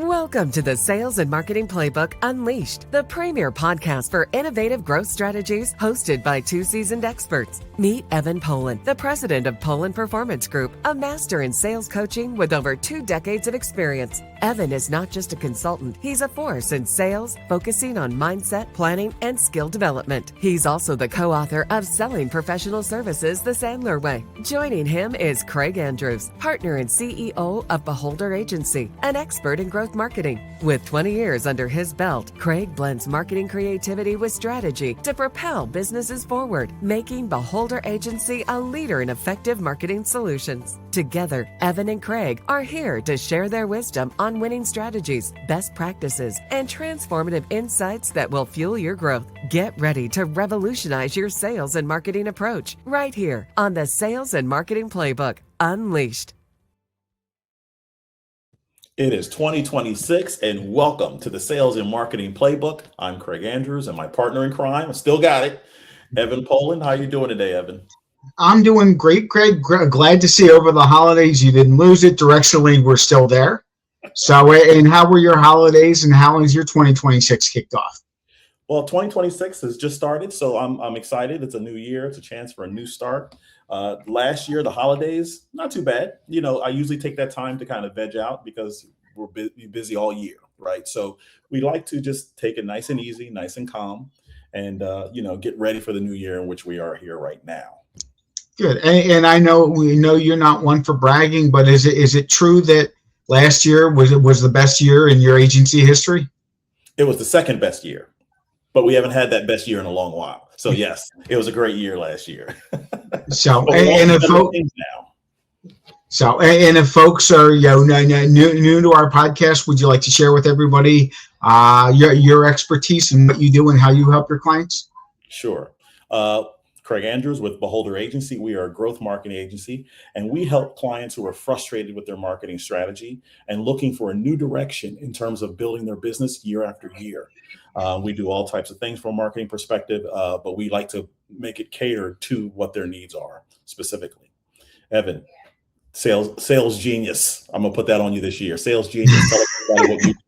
Welcome to the Sales and Marketing Playbook Unleashed, the premier podcast for innovative growth strategies, hosted by two seasoned experts. Meet Evan Polin, the president of Polin Performance Group, a master in sales coaching with over 2 decades of experience. Evan is not just a consultant, he's a force in sales, focusing on mindset, planning, and skill development. He's also the co-author of Selling Professional Services the Sandler Way. Joining him is Craig Andrews, partner and CEO of Beholder Agency, an expert in growth marketing. With 20 years under his belt, Craig blends marketing creativity with strategy to propel businesses forward, making Beholder Agency a leader in effective marketing solutions. Together, Evan and Craig are here to share their wisdom on winning strategies, best practices, and transformative insights that will fuel your growth. Get ready to revolutionize your sales and marketing approach right here on the Sales and Marketing Playbook Unleashed. It is 2026, and welcome to the Sales and Marketing Playbook. I'm Craig Andrews, and my partner in crime, I still got it, Evan Polin. How you doing today, Evan? I'm doing great, Craig. Glad to see over the holidays you didn't lose it. Directionally, we're still there. So, and how were your holidays, and how is your 2026 kicked off? Well, 2026 has just started, so I'm excited. It's a new year. It's a chance for a new start. Last year, the holidays, not too bad. You know, I usually take that time to kind of veg out because we're busy all year, right? So we like to just take it nice and easy, nice and calm, and, get ready for the new year in which we are here right now. Good. And we know you're not one for bragging, but is it true that last year was the best year in your agency history? It was the second best year, but we haven't had that best year in a long while. So yes, it was a great year last year. So if folks are new to our podcast, would you like to share with everybody your expertise and what you do and how you help your clients? Sure. Craig Andrews with Beholder Agency. We are a growth marketing agency, and we help clients who are frustrated with their marketing strategy and looking for a new direction in terms of building their business year after year. We do all types of things from a marketing perspective, but we like to make it cater to what their needs are specifically. Evan, sales genius. I'm gonna put that on you this year. Sales genius. Tell us about what you do.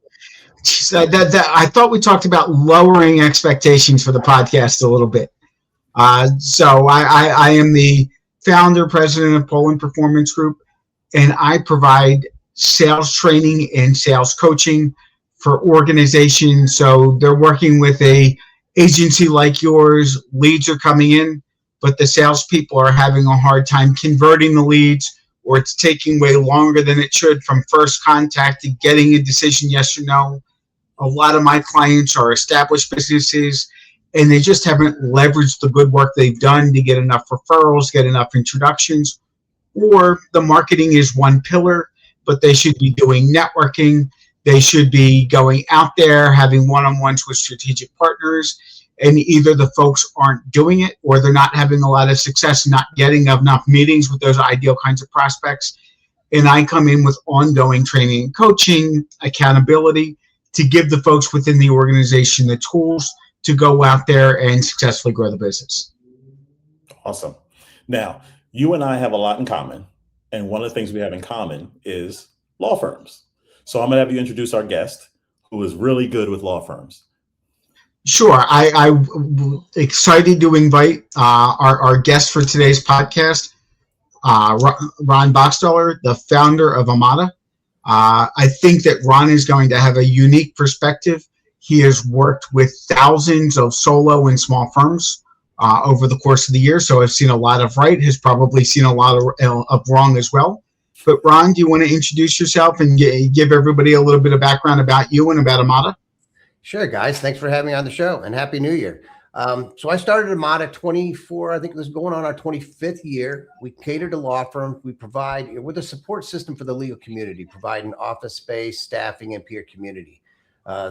I thought we talked about lowering expectations for the podcast a little bit. So I am the founder, president of Polin Performance Group, and I provide sales training and sales coaching for organizations. So they're working with a agency like yours. Leads are coming in, but the salespeople are having a hard time converting the leads, or it's taking way longer than it should from first contact to getting a decision, yes or no. A lot of my clients are established businesses, and they just haven't leveraged the good work they've done to get enough referrals, get enough introductions, or the marketing is one pillar, but they should be doing networking. They should be going out there, having one-on-ones with strategic partners, and either the folks aren't doing it or they're not having a lot of success, not getting enough meetings with those ideal kinds of prospects. And I come in with ongoing training and coaching, accountability, to give the folks within the organization the tools to go out there and successfully grow the business. Awesome. Now, you and I have a lot in common. And one of the things we have in common is law firms. So I'm going to have you introduce our guest, who is really good with law firms. Sure. I'm excited to invite our guest for today's podcast, Ron Bockstahler, the founder of Amata. I think that Ron is going to have a unique perspective. He has worked with thousands of solo and small firms over the course of the year. So I've seen a lot of right, has probably seen a lot of wrong as well. But Ron, do you want to introduce yourself and give everybody a little bit of background about you and about Amata? Sure, guys. Thanks for having me on the show, and Happy New Year. So I started Amata 24, I think it was going on our 25th year. We cater to law firms. We're the support system for the legal community, providing office space, staffing, and peer community.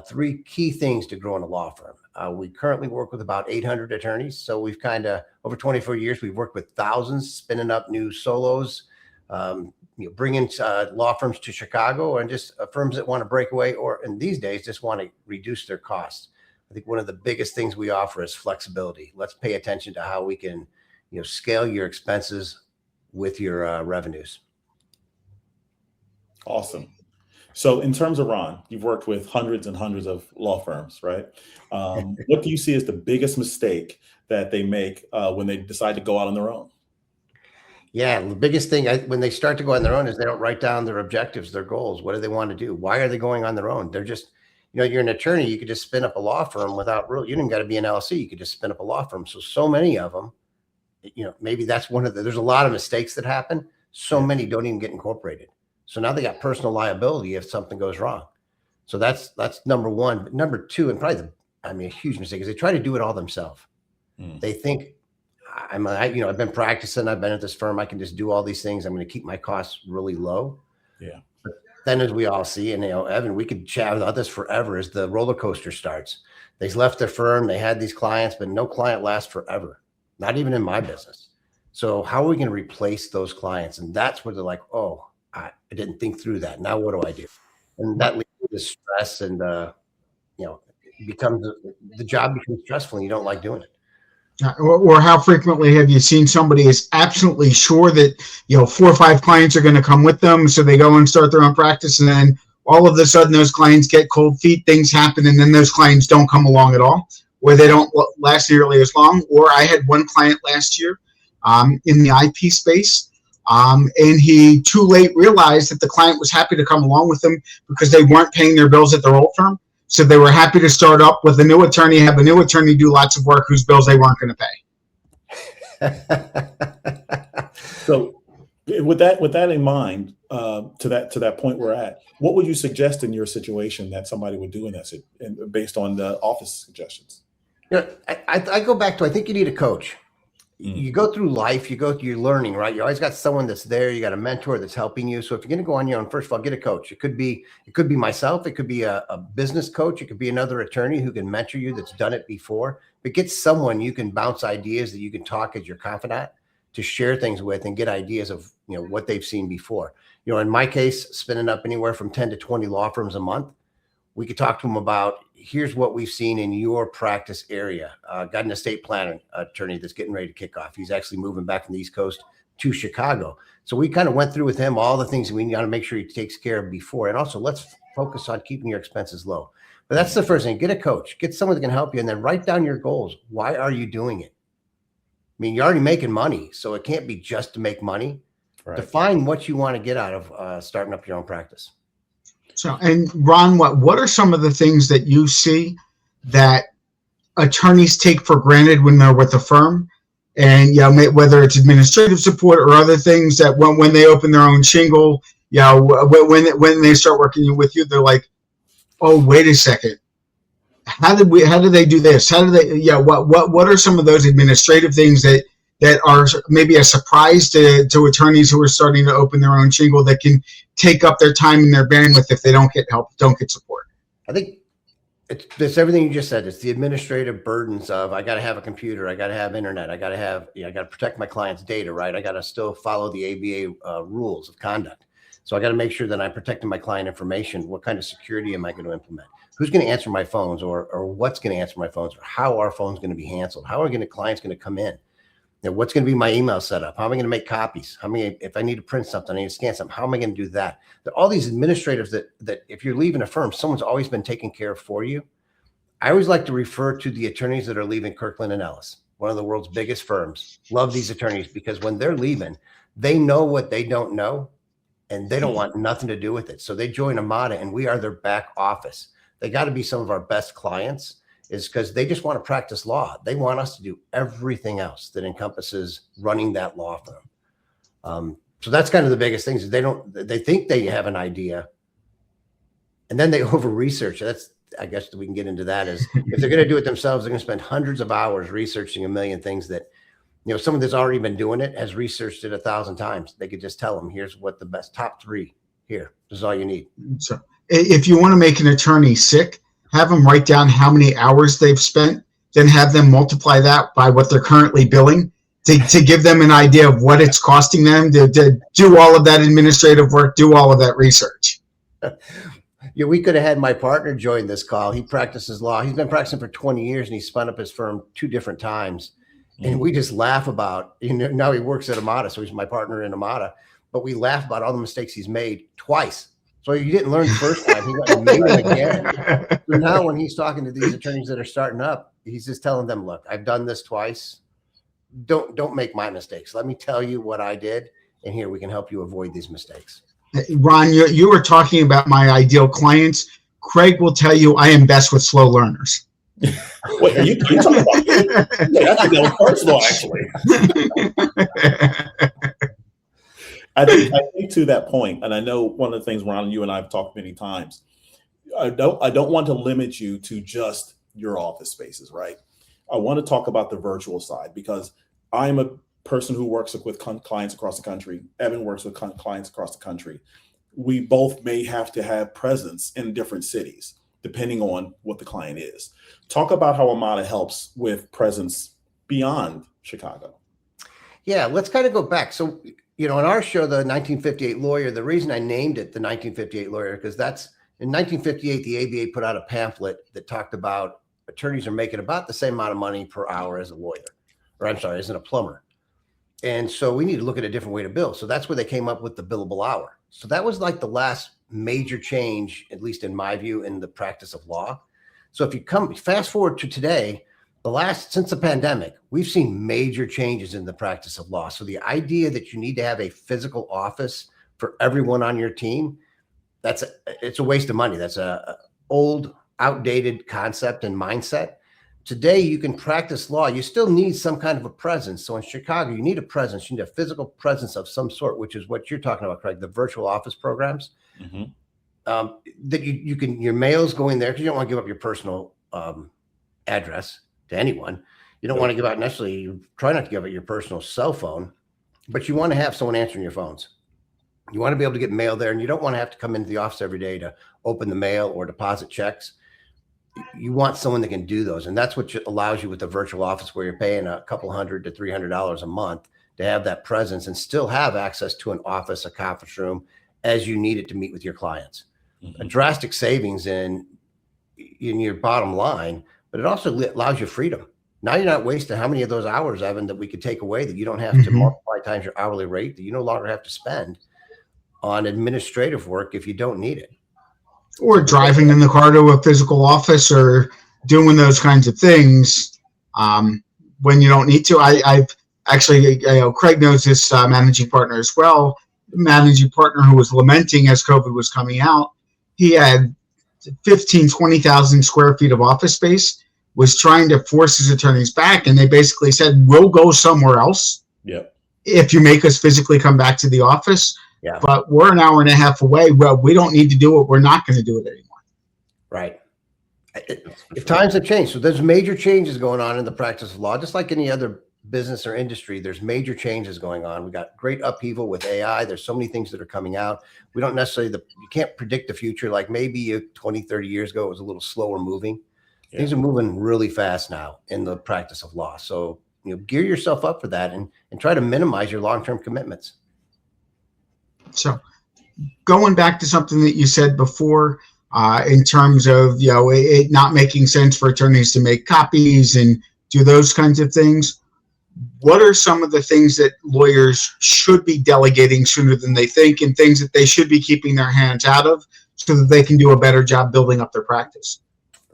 3 key things to grow in a law firm. We currently work with about 800 attorneys. So we've over 24 years, we've worked with thousands, spinning up new solos, bringing law firms to Chicago, and just firms that want to break away, or in these days, just want to reduce their costs. I think one of the biggest things we offer is flexibility. Let's pay attention to how we can, scale your expenses with your revenues. Awesome. So in terms of Ron, you've worked with hundreds and hundreds of law firms, right? What do you see as the biggest mistake that they make when they decide to go out on their own? Yeah, the biggest thing when they start to go on their own is they don't write down their objectives, their goals. What do they want to do? Why are they going on their own? They're just, you're an attorney. You could just spin up a law firm without you didn't got to be an LLC. You could just spin up a law firm. So many of them, maybe that's one of there's a lot of mistakes that happen. So many don't even get incorporated. So now they got personal liability if something goes wrong. So that's number one. But number two, and probably a huge mistake is they try to do it all themselves. They think I've been practicing. I've been at this firm. I can just do all these things. I'm going to keep my costs really low. Yeah. But then, as we all see, and Evan, we could chat about this forever. As the roller coaster starts, they left their firm. They had these clients, but no client lasts forever. Not even in my business. So how are we going to replace those clients? And that's where they're like, oh, I didn't think through that. Now what do I do? And that leads to stress, and it becomes the job becomes stressful, and you don't like doing it. Or how frequently have you seen somebody is absolutely sure that 4 or 5 clients are going to come with them, so they go and start their own practice, and then all of a sudden those clients get cold feet, things happen, and then those clients don't come along at all, or they don't last nearly as long. Or I had one client last year in the IP space, and he too late realized that the client was happy to come along with them because they weren't paying their bills at their old firm. So they were happy to start up with a new attorney, have a new attorney do lots of work whose bills they weren't going to pay. So with that in mind, to that point we're at, what would you suggest in your situation that somebody would do in that, based on the office suggestions? I go back to, I think you need a coach. You go through life, you're learning, right? You always got someone that's there. You got a mentor that's helping you. So if you're going to go on your own, first of all, get a coach. It could be myself. It could be a business coach. It could be another attorney who can mentor you that's done it before. But get someone you can bounce ideas that you can talk as your confidant to share things with and get ideas of what they've seen before. In my case, spinning up anywhere from 10 to 20 law firms a month. We could talk to them about, here's what we've seen in your practice area. Got an estate planning attorney that's getting ready to kick off. He's actually moving back from the East Coast to Chicago. So we kind of went through with him all the things that we got to make sure he takes care of before. And also, let's focus on keeping your expenses low. But that's the first thing. Get a coach. Get someone that can help you, and then write down your goals. Why are you doing it? You're already making money, so it can't be just to make money. Right. Define what you want to get out of starting up your own practice. So, and Ron, what are some of the things that you see that attorneys take for granted when they're with a firm? And whether it's administrative support or other things that when they open their own shingle, when they start working with you, they're like, oh, wait a second. How did they do this? How do they? What are some of those administrative things that are maybe a surprise to attorneys who are starting to open their own shingle that can take up their time and their bandwidth if they don't get help, don't get support? I think it's everything you just said. It's the administrative burdens of, I got to have a computer, I got to have internet, I got to protect my client's data, right? I got to still follow the ABA rules of conduct. So I got to make sure that I'm protecting my client information. What kind of security am I going to implement? Who's going to answer my phones, or what's going to answer my phones, or how are phones going to be handled? How are clients going to come in? What's going to be my email setup? How am I going to make copies? If I need to print something, I need to scan something, how am I going to do that? All these administrators that if you're leaving a firm, someone's always been taking care of for you. I always like to refer to the attorneys that are leaving Kirkland & Ellis, one of the world's biggest firms. Love these attorneys because when they're leaving, they know what they don't know, and they don't want nothing to do with it. So they join Amata, and we are their back office. They got to be some of our best clients, is because they just want to practice law. They want us to do everything else that encompasses running that law firm. So that's kind of the biggest thing, is they think they have an idea, and then they over research. I guess we can get into that, is if they're going to do it themselves, they're going to spend hundreds of hours researching a million things that, someone that's already been doing it has researched it 1,000 times. They could just tell them, here's what the best top 3 here. This is all you need. So if you want to make an attorney sick, have them write down how many hours they've spent, then have them multiply that by what they're currently billing to give them an idea of what it's costing them to do all of that administrative work, do all of that research. We could have had my partner join this call. He practices law. He's been practicing for 20 years, and he spun up his firm 2 different times. And we just laugh about, now he works at Amata, so he's my partner in Amata. But we laugh about all the mistakes he's made twice. So you didn't learn the first time. He went and made them again. So now when he's talking to these attorneys that are starting up, he's just telling them, look, I've done this twice. Don't make my mistakes. Let me tell you what I did. And here we can help you avoid these mistakes. Ron, you were talking about my ideal clients. Craig will tell you I am best with slow learners. Wait, are you talking about me? Yeah, I think that was personal, actually. I think to that point, and I know one of the things, Ron, you and I have talked many times, I don't want to limit you to just your office spaces, right? I want to talk about the virtual side, because I'm a person who works with clients across the country. Evan works with clients across the country. We both may have to have presence in different cities, depending on what the client is. Talk about how Amata helps with presence beyond Chicago. Yeah, let's kind of go back. So, you know, in our show, the 1958 Lawyer, the reason I named it the 1958 Lawyer, because that's in 1958, the ABA put out a pamphlet that talked about attorneys are making about the same amount of money per hour as a lawyer, or I'm sorry, as a plumber. And so we need to look at a different way to bill. So that's where they came up with the billable hour. So that was like the last major change, at least in my view, in the practice of law. So if you come fast forward to today, since the pandemic, we've seen major changes in the practice of law. So the idea that you need to have a physical office for everyone on your team, it's a waste of money. That's a old, outdated concept and mindset. Today, you can practice law. You still need some kind of a presence. So in Chicago, you need a presence. You need a physical presence of some sort, which is what you're talking about, Craig, the virtual office programs. Mm-hmm. That you can, your mail's going there because you don't want to give up your personal address to anyone. You don't want to give out necessarily, you try not to give out your personal cell phone, but you want to have someone answering your phones. You want to be able to get mail there, and you don't want to have to come into the office every day to open the mail or deposit checks. You want someone that can do those. And that's what allows you with the virtual office, where you're paying a couple $100 to $300 a month to have that presence and still have access to an office, a conference room as you need it to meet with your clients. Mm-hmm. A drastic savings in your bottom line, but it also allows you freedom. Now you're not wasting how many of those hours, Evan, that we could take away that you don't have to multiply times your hourly rate, that you no longer have to spend on administrative work if you don't need it. Or driving in the car to a physical office or doing those kinds of things when you don't need to. I've actually, Craig knows this managing partner as well, managing partner who was lamenting as COVID was coming out. He had 20,000 square feet of office space, was trying to force his attorneys back. And they basically said, we'll go somewhere else. Yep. If you make us physically come back to the office. Yeah. But we're an hour and a half away. Well, we don't need to do it. We're not going to do it anymore. Right. If times have changed. So there's major changes going on in the practice of law, just like any other business or industry. There's major changes going on. We got great upheaval with AI. There's so many things that are coming out. We don't necessarily, you can't predict the future. Like maybe 20, 30 years ago, it was a little slower moving. Yeah. Things are moving really fast now in the practice of law. So, gear yourself up for that and try to minimize your long-term commitments. So going back to something that you said before, in terms of, it not making sense for attorneys to make copies and do those kinds of things, what are some of the things that lawyers should be delegating sooner than they think, and things that they should be keeping their hands out of so that they can do a better job building up their practice?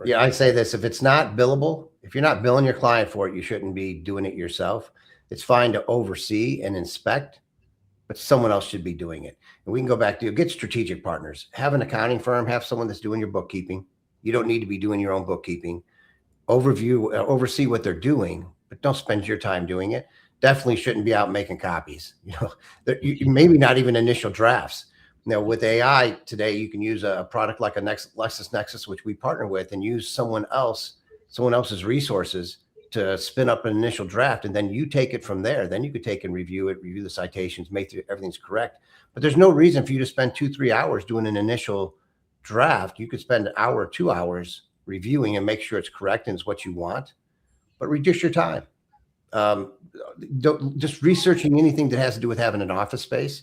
Yeah, I'd say this. If it's not billable, if you're not billing your client for it, you shouldn't be doing it yourself. It's fine to oversee and inspect, but someone else should be doing it. And we can go back to get strategic partners. Have an accounting firm, have someone that's doing your bookkeeping. You don't need to be doing your own bookkeeping. Oversee what they're doing, but don't spend your time doing it. Definitely shouldn't be out making copies. Maybe not even initial drafts. With AI today, you can use a product like a LexisNexis, which we partner with, and use someone else's resources to spin up an initial draft, and then you take it from there. Then you could take and review the citations, make sure everything's correct. But there's no reason for you to spend 2-3 hours doing an initial draft. You could spend an hour or 2 hours reviewing and make sure it's correct and it's what you want, but reduce your time. Just researching anything that has to do with having an office space.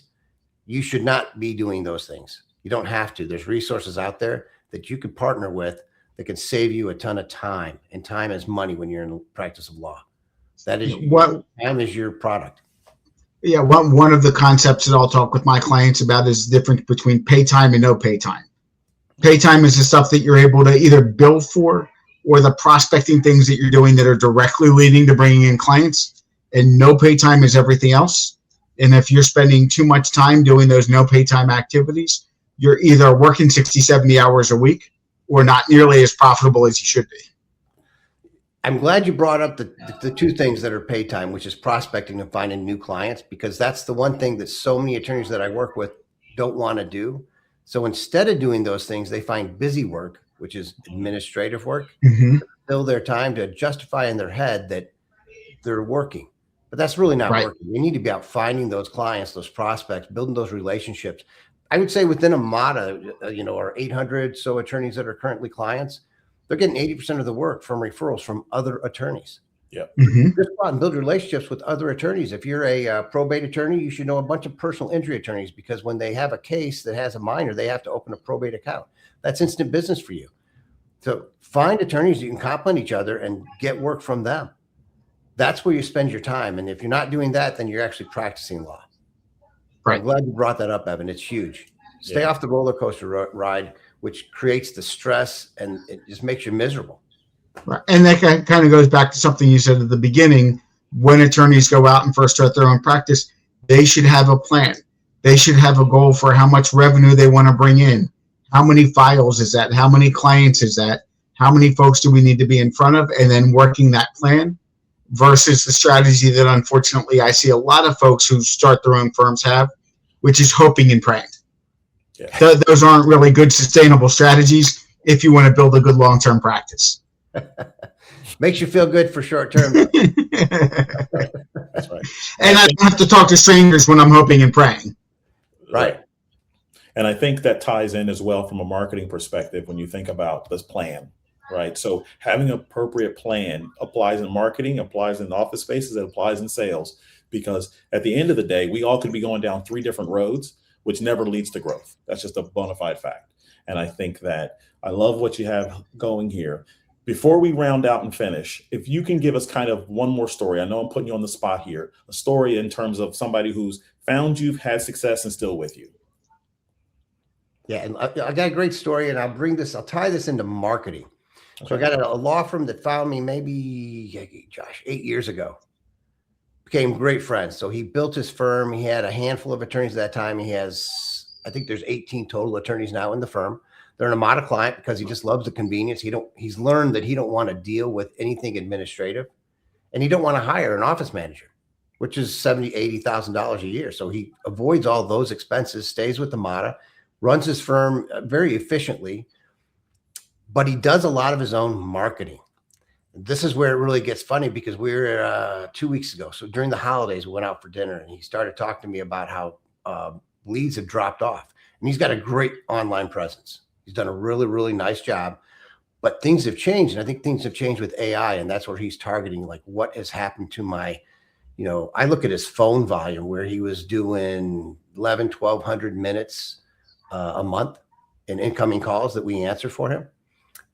You should not be doing those things. You don't have to. There's resources out there that you could partner with that can save you a ton of time, and time is money when you're in the practice of law. That is, time is your product. Yeah, one of the concepts that I'll talk with my clients about is the difference between pay time and no pay time. Pay time is the stuff that you're able to either bill for, or the prospecting things that you're doing that are directly leading to bringing in clients. And no pay time is everything else. And if you're spending too much time doing those no pay time activities, you're either working 60, 70 hours a week or not nearly as profitable as you should be. I'm glad you brought up the two things that are pay time, which is prospecting and finding new clients, because that's the one thing that so many attorneys that I work with don't want to do. So instead of doing those things, they find busy work, which is administrative work, Mm-hmm. to fill their time to justify in their head that they're working. But that's really not Right. working. You need to be out finding those clients, those prospects, building those relationships. I would say within Amata, our 800 so attorneys that are currently clients, they're getting 80% of the work from referrals from other attorneys. Yeah. Mm-hmm. Just go out and build relationships with other attorneys. If you're a probate attorney, you should know a bunch of personal injury attorneys, because when they have a case that has a minor, they have to open a probate account. That's instant business for you. So find attorneys you can complement each other and get work from them. That's where you spend your time. And if you're not doing that, then you're actually practicing law. Right. I'm glad you brought that up, Evan. It's huge. Stay Yeah. off the roller coaster ride, which creates the stress and it just makes you miserable. Right. And that kind of goes back to something you said at the beginning. When attorneys go out and first start their own practice, they should have a plan. They should have a goal for how much revenue they want to bring in. How many files is that? How many clients is that? How many folks do we need to be in front of? And then working that plan versus the strategy that unfortunately I see a lot of folks who start their own firms have, which is hoping and praying. Yeah. Those aren't really good sustainable strategies if you want to build a good long-term practice. Makes you feel good for short term. That's right. And I don't have to talk to strangers when I'm hoping and praying. Right. And I think that ties in as well from a marketing perspective when you think about this plan, right? So having an appropriate plan applies in marketing, applies in office spaces, it applies in sales, because at the end of the day, we all could be going down 3 different roads, which never leads to growth. That's just a bona fide fact. And I think that I love what you have going here. Before we round out and finish, if you can give us kind of one more story. I know I'm putting you on the spot here, a story in terms of somebody who's found you, had success, and still with you. Yeah. And I got a great story, and I'll tie this into marketing. So I got a law firm that found me maybe, 8 years ago. Became great friends. So he built his firm. He had a handful of attorneys at that time. He has, I think there's 18 total attorneys now in the firm. They're an Amata client because he just loves the convenience. He's learned that he don't want to deal with anything administrative, and he don't want to hire an office manager, which is $70,000, $80,000 a year. So he avoids all those expenses, stays with Amata, runs his firm very efficiently, but he does a lot of his own marketing. This is where it really gets funny, because we were 2 weeks ago. So during the holidays, we went out for dinner, and he started talking to me about how leads have dropped off. And he's got a great online presence. He's done a really, really nice job, but things have changed. And I think things have changed with AI, and that's where he's targeting, like, what has happened to my, I look at his phone volume where he was doing 1,200 minutes a month in incoming calls that we answer for him.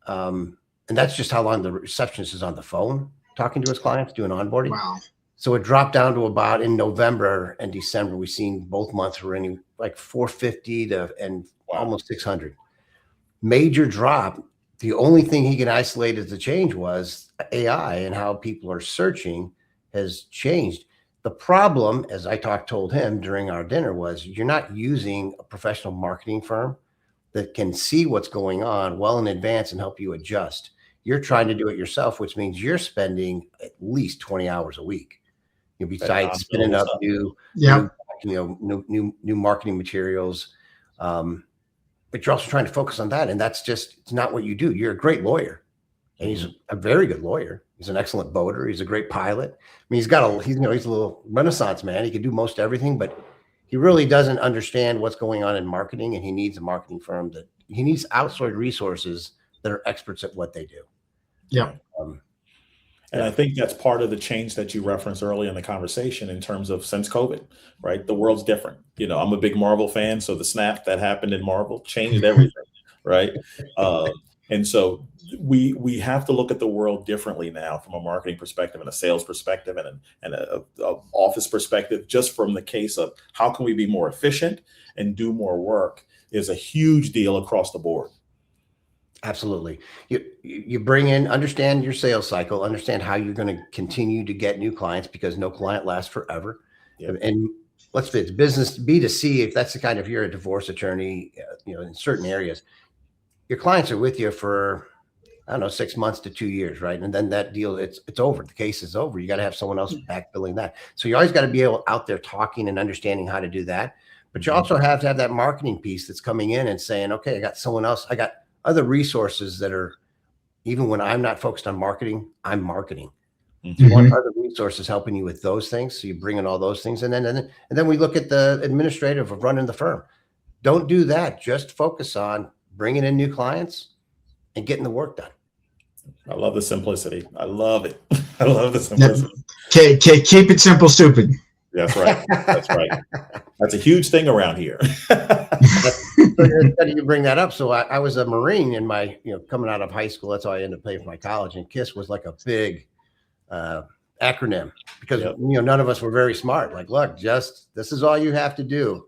And that's just how long the receptionist is on the phone talking to his clients, doing onboarding. Wow. So it dropped down to about, in November and December, we've seen both months were any like 450 and almost 600. Major drop. The only thing he can isolate as the change was AI, and how people are searching has changed. The problem, as I told him during our dinner, was you're not using a professional marketing firm that can see what's going on well in advance and help you adjust. You're trying to do it yourself, which means you're spending at least 20 hours a week. Besides spinning up new marketing materials. But you're also trying to focus on that. And it's not what you do. You're a great lawyer. And he's a very good lawyer. He's an excellent boater. He's a great pilot. I mean, he's a little Renaissance man. He can do most everything, but he really doesn't understand what's going on in marketing. And he needs a marketing firm he needs outsourced resources that are experts at what they do. Yeah. And I think that's part of the change that you referenced early in the conversation in terms of since COVID, right? The world's different. I'm a big Marvel fan, so the snap that happened in Marvel changed everything, right? And so we have to look at the world differently now from a marketing perspective and a sales perspective and a office perspective. Just from the case of how can we be more efficient and do more work is a huge deal across the board. Absolutely. You bring in, understand your sales cycle, understand how you're going to continue to get new clients, because no client lasts forever. Yep. And let's say it's business B2C. If that's the kind of, you're a divorce attorney, in certain areas, your clients are with you for, I don't know, 6 months to 2 years, right? And then that deal, it's over. The case is over. You got to have someone else backfilling that. So you always got to be out there talking and understanding how to do that. But you also have to have that marketing piece that's coming in and saying, okay, I got someone else. I got other resources that are, even when I'm not focused on marketing, I'm marketing. Mm-hmm. You want other resources helping you with those things. So you bring in all those things. And then we look at the administrative of running the firm. Don't do that. Just focus on bringing in new clients and getting the work done. I love the simplicity. I love it. I love the simplicity. Keep it simple, stupid. That's right. That's right. That's a huge thing around here. You bring that up. So I was a Marine in my, coming out of high school. That's how I ended up paying for my college. And KISS was like a big acronym, because, none of us were very smart. Like, look, this is all you have to do.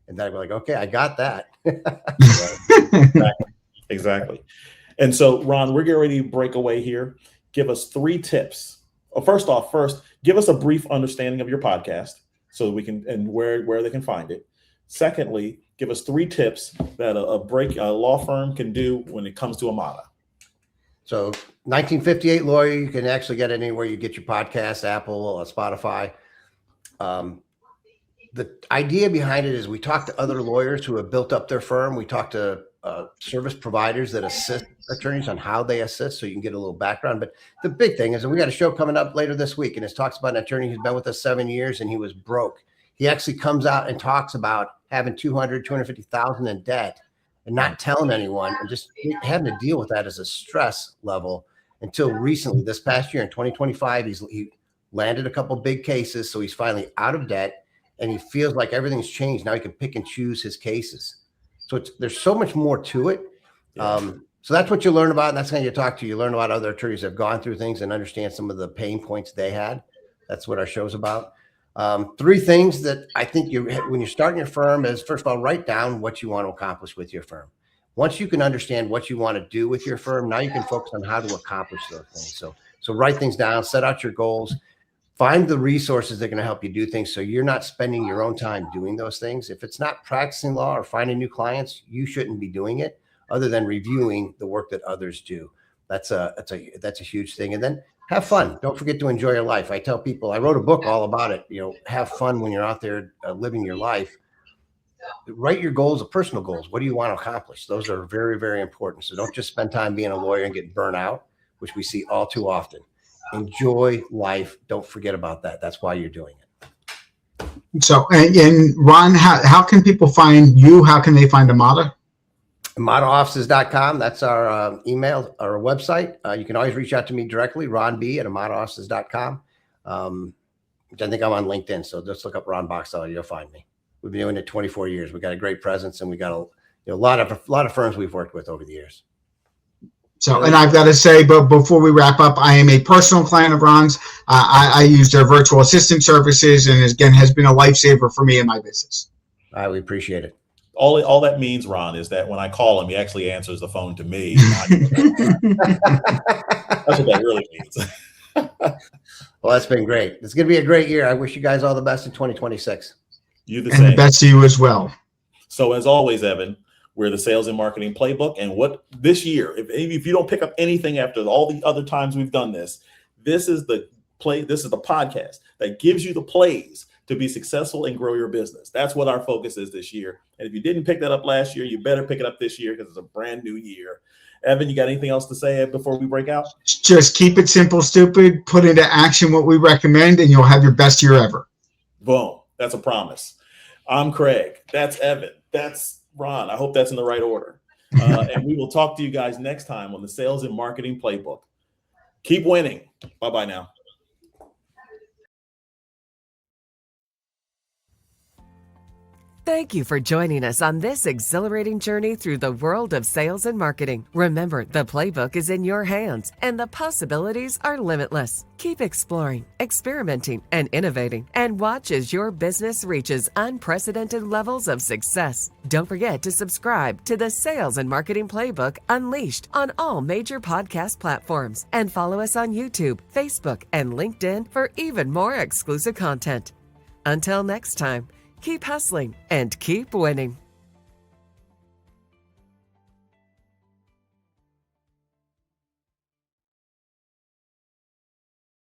And then I'd be like, okay, I got that. Exactly. And so, Ron, we're getting ready to break away here. Give us 3 tips. First, give us a brief understanding of your podcast so that we can, and where they can find it. Secondly, give us 3 tips that a law firm can do when it comes to Amata. So 1958 Lawyer, you can actually get it anywhere you get your podcast, Apple, Spotify. The idea behind it is we talk to other lawyers who have built up their firm. We talk to service providers that assist attorneys on how they assist, so you can get a little background. But the big thing is, and we got a show coming up later this week, and it talks about an attorney who's been with us 7 years and he was broke. He actually comes out and talks about having 250,000 in debt and not telling anyone, and just having to deal with that as a stress level until recently. This past year in 2025, he landed a couple big cases, so he's finally out of debt, and he feels like everything's changed. Now he can pick and choose his cases. So there's so much more to it. So that's what you learn about, and that's how you talk to. You learn about other attorneys that have gone through things and understand some of the pain points they had. That's what our show's about. 3 things that I think when you're starting your firm is, first of all, write down what you want to accomplish with your firm. Once you can understand what you want to do with your firm, now you can focus on how to accomplish those things. So write things down, set out your goals, find the resources that are going to help you do things, so you're not spending your own time doing those things. If it's not practicing law or finding new clients, you shouldn't be doing it, other than reviewing the work that others do. That's a huge thing. And then have fun. Don't forget to enjoy your life. I tell people, I wrote a book all about it. Have fun when you're out there living your life. Write your goals, personal goals. What do you want to accomplish? Those are very, very important. So don't just spend time being a lawyer and get burnt out, which we see all too often. Enjoy life. Don't forget about that. That's why you're doing it. So, and Ron, how can people find you? How can they find Amata? AmataOffices.com. That's our email, our website. You can always reach out to me directly, ronb@AmataOffices.com. I think I'm on LinkedIn, so just look up Ron Bockstahler. You'll find me. We've been doing it 24 years. We got a great presence, and we got a lot of firms we've worked with over the years. So, and I've got to say, but before we wrap up, I am a personal client of Ron's. I use their virtual assistant services, and again, has been a lifesaver for me in my business. We appreciate it. All that means, Ron, is that when I call him, he actually answers the phone to me. That's what that really means. Well, that's been great. It's going to be a great year. I wish you guys all the best in 2026. You the and same. The best to you as well. So as always, Evan, we're the Sales and Marketing Playbook. And what this year, if you don't pick up anything after all the other times we've done this, this is the podcast that gives you the plays to be successful and grow your business. That's what our focus is this year. And if you didn't pick that up last year, you better pick it up this year, because it's a brand new year. Evan, you got anything else to say before we break out? Just keep it simple, stupid, put into action what we recommend, and you'll have your best year ever. Boom. That's a promise. I'm Craig. That's Evan. That's Ron. I hope that's in the right order. And we will talk to you guys next time on the Sales and Marketing Playbook. Keep winning. Bye-bye now. Thank you for joining us on this exhilarating journey through the world of sales and marketing. Remember, the playbook is in your hands and the possibilities are limitless. Keep exploring, experimenting, and innovating, and watch as your business reaches unprecedented levels of success. Don't forget to subscribe to the Sales and Marketing Playbook Unleashed on all major podcast platforms, and follow us on YouTube, Facebook, and LinkedIn for even more exclusive content. Until next time, keep hustling and keep winning.